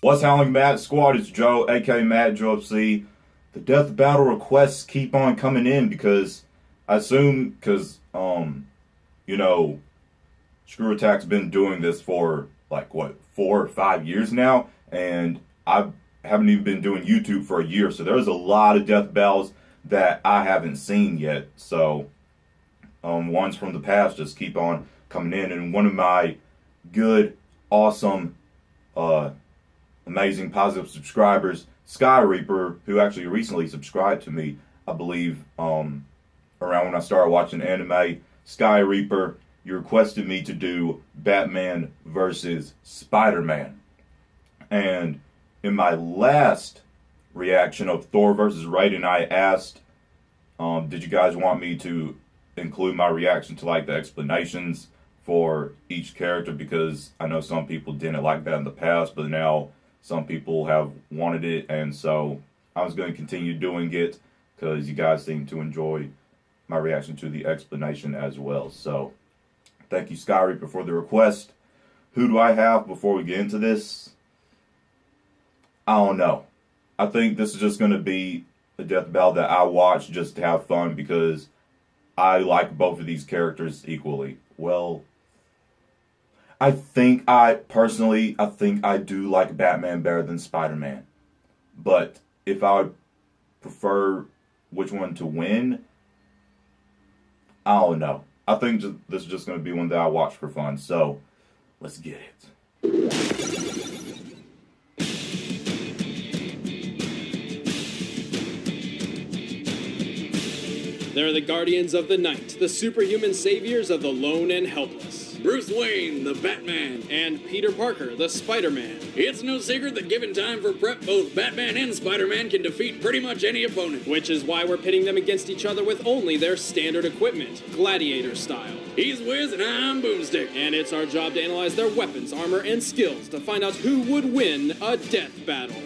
What's happening, Matt Squad? It's Joe, aka Matt Joe FC. The death battle requests keep on coming in because I assume you know, Screw Attack's been doing this for like what 4 or 5 years now, and I haven't even been doing YouTube for a year. So there's a lot of death battles that I haven't seen yet. So ones from the past just keep on coming in, and one of my good, awesome, amazing, positive subscribers, Sky Reaper, who actually recently subscribed to me, I believe, around when I started watching anime. Sky Reaper, you requested me to do Batman versus Spider-Man. And in my last reaction of Thor versus Raiden, I asked, did you guys want me to include my reaction to like the explanations for each character? Because I know some people didn't like that in the past, but now some people have wanted it, and so I was going to continue doing it because you guys seem to enjoy my reaction to the explanation as well. So thank you, Sky Reaper, for the request. Who do I have before we get into this? I don't know. I think this is just going to be a death battle that I watch just to have fun because I like both of these characters equally. Well, I think I do like Batman better than Spider-Man. But if I would prefer which one to win, I don't know. I think this is just going to be one that I watch for fun. So, let's get it. They're the guardians of the night, the superhuman saviors of the lone and helpless. Bruce Wayne, the Batman. And Peter Parker, the Spider-Man. It's no secret that given time for prep, both Batman and Spider-Man can defeat pretty much any opponent. Which is why we're pitting them against each other with only their standard equipment, gladiator style. He's Wiz and I'm Boomstick. And it's our job to analyze their weapons, armor, and skills to find out who would win a death battle.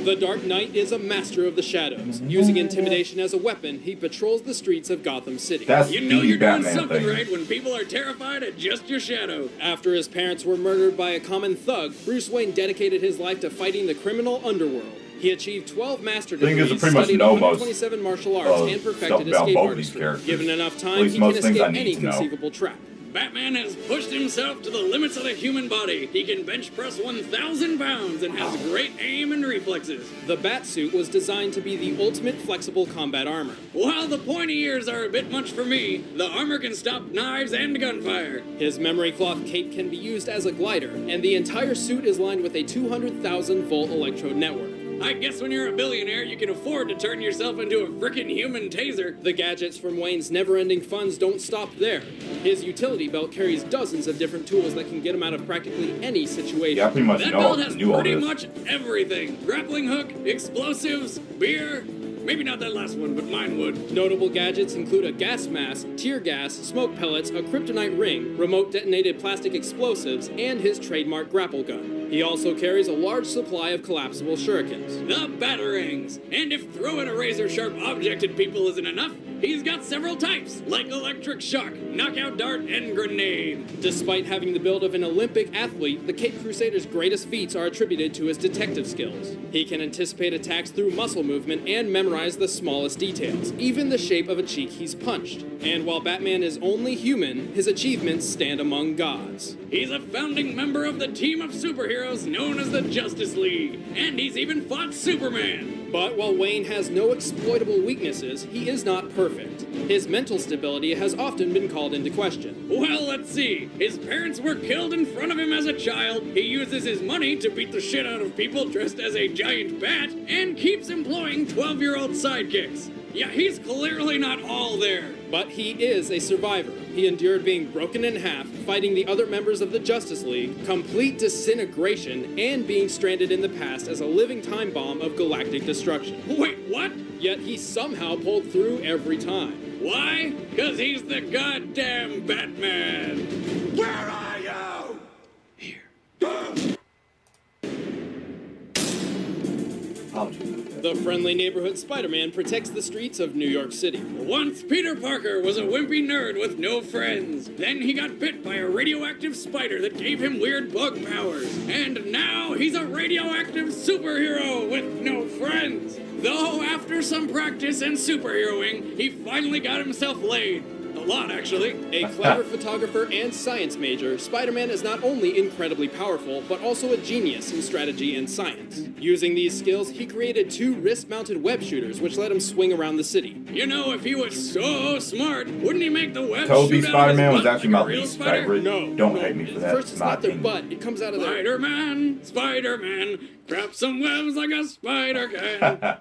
The Dark Knight is a master of the shadows. Using intimidation as a weapon, he patrols the streets of Gotham City. That's you know you're doing Batman something thing. right when people are terrified at just your shadow. After his parents were murdered by a common thug, Bruce Wayne dedicated his life to fighting the criminal underworld. He achieved 12 master degrees, studied 127 martial arts, and perfected escape artistry. Given enough time, he can escape any conceivable trap. Batman has pushed himself to the limits of the human body. He can bench press 1,000 pounds and has great aim and reflexes. The Batsuit was designed to be the ultimate flexible combat armor. While the pointy ears are a bit much for me, the armor can stop knives and gunfire. His memory cloth cape can be used as a glider, and the entire suit is lined with a 200,000 volt electrode network. I guess when you're a billionaire, you can afford to turn yourself into a frickin' human taser. The gadgets from Wayne's never-ending funds don't stop there. His utility belt carries dozens of different tools that can get him out of practically any situation. Yeah, I pretty much that know. belt has knew all pretty this. much everything. Grappling hook, explosives, beer. Maybe not that last one, but mine would. Notable gadgets include a gas mask, tear gas, smoke pellets, a kryptonite ring, remote detonated plastic explosives, and his trademark grapple gun. He also carries a large supply of collapsible shurikens. The batarangs. And if throwing a razor-sharp object at people isn't enough, he's got several types, like electric shock, knockout dart, and grenade. Despite having the build of an Olympic athlete, the Caped Crusader's greatest feats are attributed to his detective skills. He can anticipate attacks through muscle movement and memorize the smallest details, even the shape of a cheek he's punched. And while Batman is only human, his achievements stand among gods. He's a founding member of the team of superheroes known as the Justice League, and he's even fought Superman. But while Wayne has no exploitable weaknesses, he is not perfect. His mental stability has often been called into question. Well, let's see. His parents were killed in front of him as a child. He uses his money to beat the shit out of people dressed as a giant bat, and keeps employing 12-year-old sidekicks. Yeah, he's clearly not all there. But he is a survivor. He endured being broken in half, fighting the other members of the Justice League, complete disintegration, and being stranded in the past as a living time bomb of galactic destruction. Wait, what? Yet he somehow pulled through every time. Why? 'Cause he's the goddamn Batman. Where are you? Here. Apologies. The friendly neighborhood Spider-Man protects the streets of New York City. Once Peter Parker was a wimpy nerd with no friends. Then he got bit by a radioactive spider that gave him weird bug powers. And now he's a radioactive superhero with no friends. Though after some practice and superheroing, he finally got himself laid. A lot, actually. A clever photographer and science major, Spider-Man is not only incredibly powerful, but also a genius in strategy and science. Using these skills, he created 2 wrist-mounted web shooters, which let him swing around the city. You know, if he was so smart, wouldn't he make the web Toby shoot out of Spider-Man his was butt actually like my a real least spider? favorite. No, Don't no. hate me for that. First, it's my not their opinion. butt. It comes out of their... Spider-Man, Spider-Man, crap some webs like a spider can.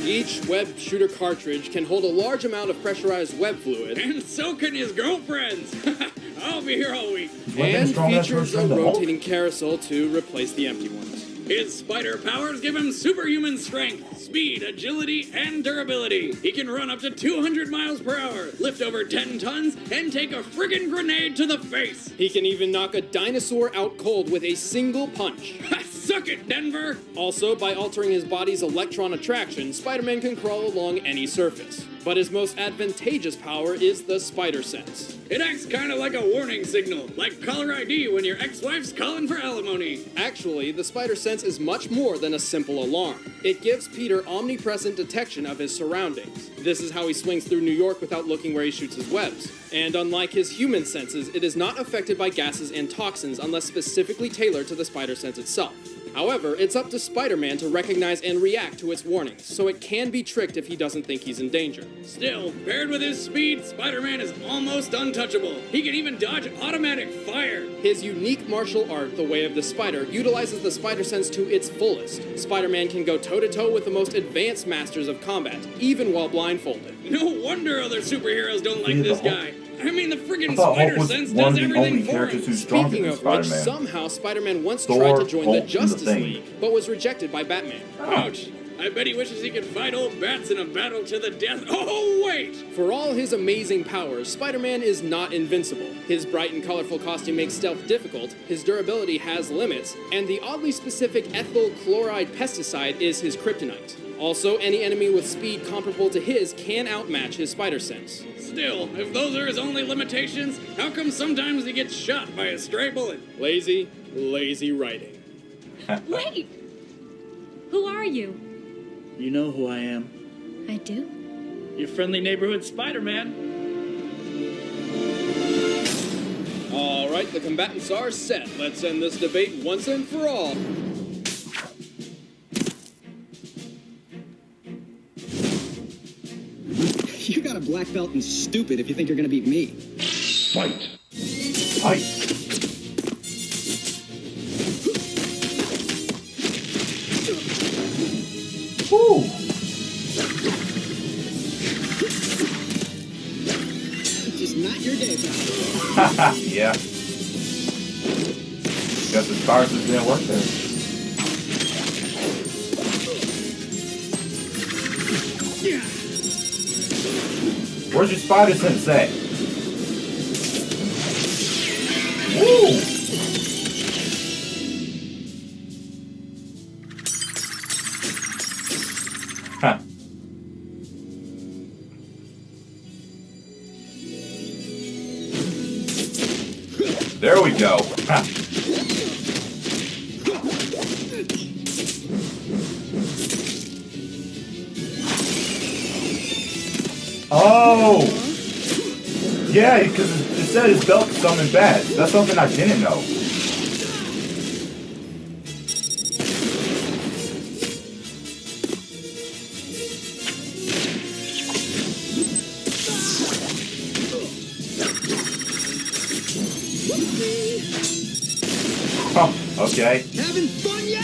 Each web shooter cartridge can hold a large amount of pressurized web fluid And so can his girlfriends. I'll be here all week. and strong enough to features a return the Hulk? rotating carousel to replace the empty ones. His spider powers give him superhuman strength, speed, agility, and durability. He can run up to 200 miles per hour, lift over 10 tons, and take a friggin' grenade to the face. He can even knock a dinosaur out cold with a single punch. Suck it, Denver! Also, by altering his body's electron attraction, Spider-Man can crawl along any surface. But his most advantageous power is the spider sense. It acts kinda like a warning signal, like caller ID when your ex-wife's calling for alimony. Actually, the spider sense is much more than a simple alarm. It gives Peter omnipresent detection of his surroundings. This is how he swings through New York without looking where he shoots his webs. And unlike his human senses, it is not affected by gases and toxins unless specifically tailored to the spider sense itself. However, it's up to Spider-Man to recognize and react to its warnings, so it can be tricked if he doesn't think he's in danger. Still, paired with his speed, Spider-Man is almost untouchable. He can even dodge automatic fire. His unique martial art, the Way of the Spider, utilizes the spider sense to its fullest. Spider-Man can go toe-to-toe with the most advanced masters of combat, even while blindfolded. No wonder other superheroes don't like He this the Hulk? guy. I mean, the friggin' I thought spider Hulk was sense one does of the everything only for characters him. who's stronger Speaking than of which, Spider-Man. somehow Spider-Man once Thor, tried to join the Hulk, and the Justice Thing. League, but was rejected by Batman. Ouch. I bet he wishes he could fight old bats in a battle to the death. Oh, wait! For all his amazing powers, Spider-Man is not invincible. His bright and colorful costume makes stealth difficult, his durability has limits, and the oddly specific ethyl chloride pesticide is his kryptonite. Also, any enemy with speed comparable to his can outmatch his spider sense. Still, if those are his only limitations, how come sometimes he gets shot by a stray bullet? Lazy, lazy writing. Wait! Who are you? You know who I am. I do? Your friendly neighborhood Spider-Man. All right, the combatants are set. Let's end this debate once and for all. You got a black belt and stupid if you think you're gonna beat me. Fight. Fight. Woo! Just not your day, pal. Yeah. Guess the viruses didn't work there. Where's your spider sense at? Woo! Huh. There we go. Ha. Oh! Yeah, because it said his belt was something bad. That's something I didn't know. Huh, okay. Having fun yet?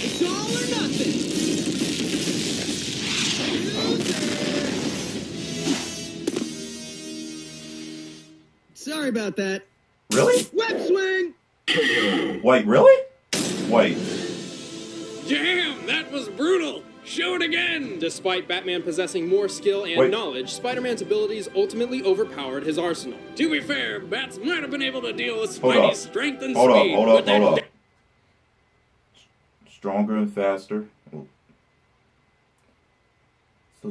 It's all or nothing. Sorry about that. Really? Web swing! Wait, really? Wait. Damn, that was brutal. Show it again! Despite Batman possessing more skill and Wait. knowledge, Spider-Man's abilities ultimately overpowered his arsenal. To be fair, Bats might have been able to deal with Hold up. Spidey's strength and Hold up, speed. hold but up, that hold up. Stronger and faster. So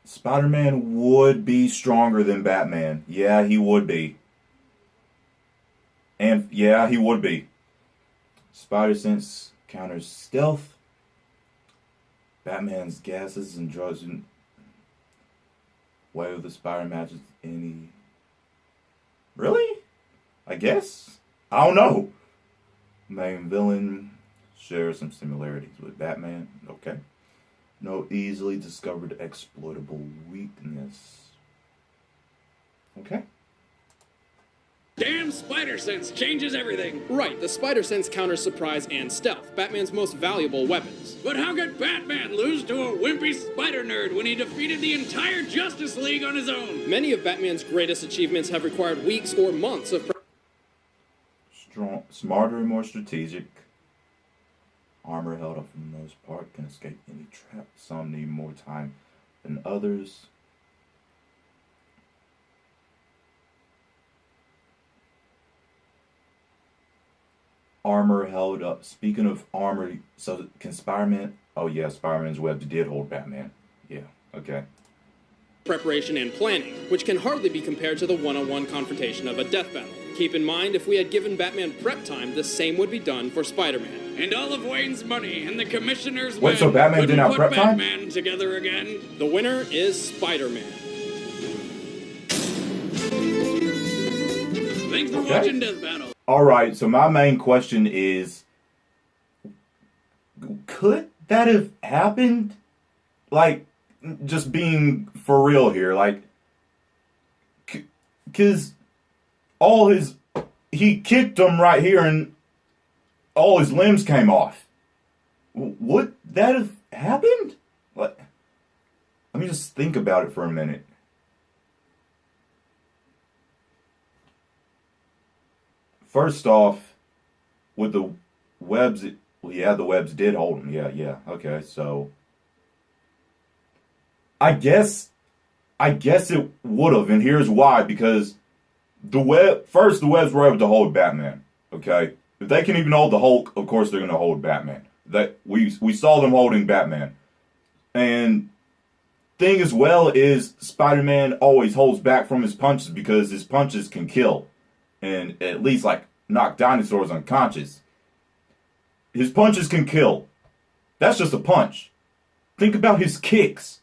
Spider-Man would be stronger than Batman. Yeah, he would be. And yeah, he would be. Spider sense counters stealth. Batman's gases and drugs and way with the Spider matches any. Really? I guess. I don't know. Main villain shares some similarities with Batman. Okay. No easily discovered exploitable weakness. Okay. damn spider sense changes everything. Right, the spider sense counters surprise and stealth, Batman's most valuable weapons. But how could Batman lose to a wimpy spider nerd when he defeated the entire Justice League on his own? Many of Batman's greatest achievements have required weeks or months of Strong, smarter and more strategic. Armor held up for the most part, can escape any trap. Some need more time than others. Armor held up. Speaking of armor, so can Spider-Man? Oh yeah, Spider-Man's web did hold Batman. Yeah, okay. preparation and planning, which can hardly be compared to the one-on-one confrontation of a death battle. Keep in mind, if we had given Batman prep time, the same would be done for Spider-Man. And all of Wayne's money and the commissioner's Wait, so Batman didn't have prep time? Batman together again. The winner is Spider-Man. Thanks for Okay. watching Death Battle. Alright, so my main question is, could that have happened? Like, just being for real here, like, because he kicked him right here and all his limbs came off. Would that have happened? Like, let me just think about it for a minute. First off, with the webs, well, yeah, the webs did hold him. Yeah, okay, so I guess it would have, and here's why, because the webs were able to hold Batman, okay? If they can even hold the Hulk, of course they're going to hold Batman. That we saw them holding Batman. And thing as well is Spider-Man always holds back from his punches because his punches can kill and at least like knock dinosaurs unconscious. His punches can kill. That's just a punch. Think about his kicks.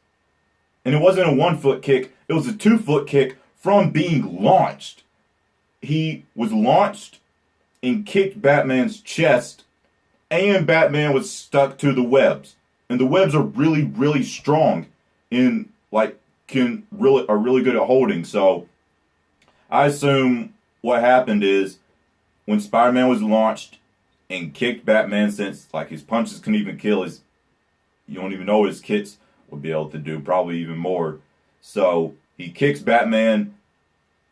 And it wasn't a 1 foot kick, it was a 2 foot kick from being launched. He was launched and kicked Batman's chest, and Batman was stuck to the webs. And the webs are really, really strong and like are really good at holding. So I assume what happened is when Spider-Man was launched and kicked Batman, since like his punches couldn't even kill his, you don't even know what his kicks would be able to do, probably even more. So he kicks Batman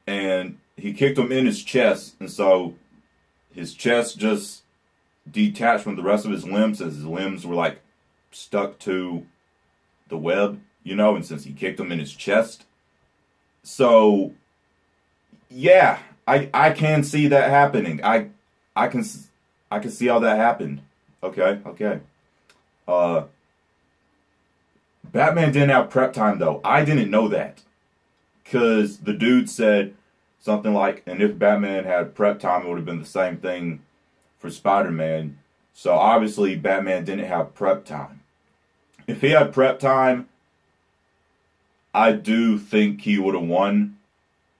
and he kicked him in his chest, and so his chest just detached from the rest of his limbs as his limbs were like stuck to the web, you know, and since he kicked him in his chest. So yeah, I can see that happening. I can see how that happened. Okay. Batman didn't have prep time though. I didn't know that. Cause the dude said something like, and if Batman had prep time, it would have been the same thing for Spider-Man. So obviously Batman didn't have prep time. If he had prep time, I do think he would have won.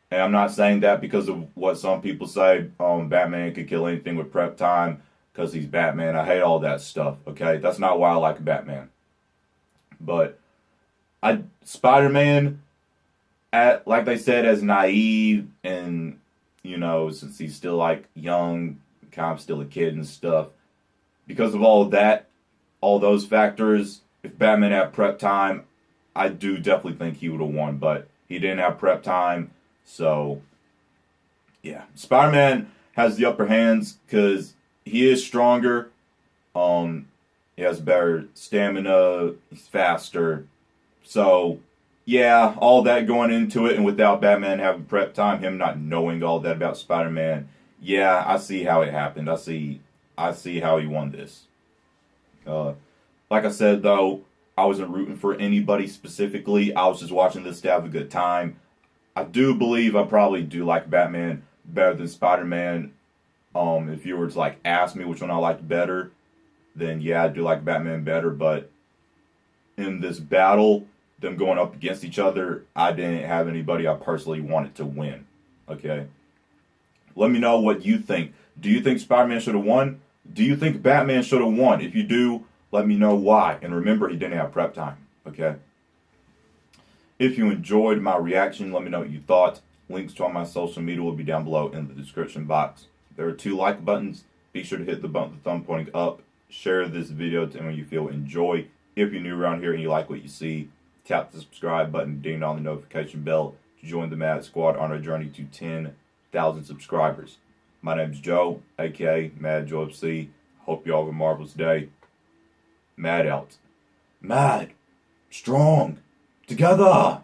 And I'm not saying that because of what some people say, Batman could kill anything with prep time because he's Batman. I hate all that stuff, okay? That's not why I like Batman. But Spider-Man, like they said, as naive and, you know, since he's still like young, kind of still a kid and stuff, because of all of that, all those factors, if Batman had prep time, I do definitely think he would have won, but he didn't have prep time, so yeah. Spider-Man has the upper hands because he is stronger, He has better stamina. He's faster. So, yeah, all that going into it, and without Batman having prep time, him not knowing all that about Spider-Man, yeah, I see how it happened. I see how he won this. Like I said, though, I wasn't rooting for anybody specifically. I was just watching this to have a good time. I do believe I probably do like Batman better than Spider-Man. If you were to like ask me which one I liked better, then yeah, I do like Batman better. But in this battle, them going up against each other, I didn't have anybody I personally wanted to win. Okay? Let me know what you think. Do you think Spider-Man should have won? Do you think Batman should have won? If you do, let me know why. And remember, he didn't have prep time. Okay? If you enjoyed my reaction, let me know what you thought. Links to all my social media will be down below in the description box. There are 2 like buttons. Be sure to hit the button with the thumb pointing up. Share this video to anyone you feel enjoy. If you're new around here and you like what you see, tap the subscribe button, ding on the notification bell to join the Mad Squad on our journey to 10,000 subscribers. My name's Joe, aka Mad Joe FC. Hope you all have a marvelous day. Mad out. Mad. Strong. Together.